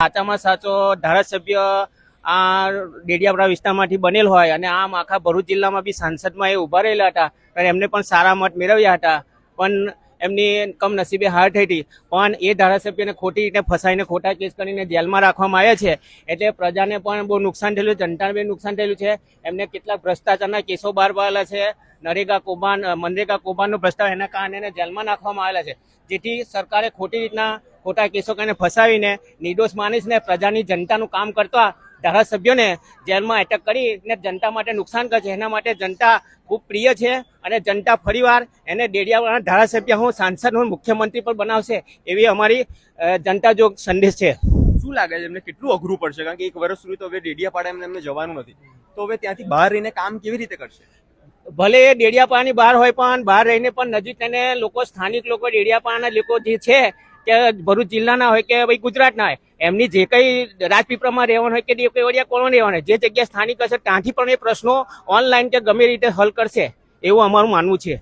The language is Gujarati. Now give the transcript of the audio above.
સાચામાં સાચો ધારાસભ્ય આ ડેડિયાપાડા વિસ્તારમાંથી બનેલ હોય અને આમ આખા ભરૂચ જિલ્લામાં બી સાંસદમાં એ ઉભા રહેલા હતા અને એમને પણ સારા મત મેળવ્યા હતા, પણ એમની કમનસીબે હાર થઈ હતી. પણ એ ધારાસભ્યને ખોટી રીતે ફસાઈને ખોટા કેસ કરીને જેલમાં રાખવામાં આવ્યા છે, એટલે પ્રજાને પણ બહુ નુકસાન થયેલું, જનતાને બી નુકસાન થયેલું છે. એમને કેટલાક ભ્રષ્ટાચારના કેસો બહાર પાડેલા છે, મનરેગા કૌભાંડનો ભ્રષ્ટાચાર, એના કારણે એને જેલમાં નાખવામાં આવેલા છે. જેથી સરકારે ખોટી રીતના ખોટા કેસો કરીને ફસાવીને નિર્દોષ માનીને પ્રજાની જનતાનું કામ કરતા ધારાસભ્યોને જેલમાં એટેક કરીને જનતા માટે નુકસાન કરે છે. એના માટે જનતા ખૂબ પ્રિય છે અને જનતા ફરીવાર એને ડેડિયાપાડાના ધારાસભ્ય હું સાંસદ હું મુખ્યમંત્રી પણ બનાવશે એવી અમારી જનતા જો સંદેશ છે. શું લાગે છે એમને કેટલું અઘરું પડશે? કારણ કે 1 વર્ષ સુધી તો હવે ડેડિયાપાડા એમને જવાનું નથી, તો હવે ત્યાંથી બહાર રહીને કામ કેવી રીતે કરશે? ભલે એ ડેડિયાપાડાની બહાર હોય, પણ બહાર રહીને પણ નજીક તેને લોકો, સ્થાનિક લોકો, ડેડિયાપાડાના લોકો જે છે કે ભરૂચ જિલ્લાના હોય કે ભાઈ ગુજરાતના હોય, એમની જે કંઈ રાજપીપળામાં રહેવાનું હોય કે કેવડિયા કોલોની રહેવાનું હોય, જે જગ્યાએ સ્થાનિક હશે ત્યાંથી પણ એ પ્રશ્નો ઓનલાઈન કે ગમે રીતે હલ કરશે એવું અમારું માનવું છે.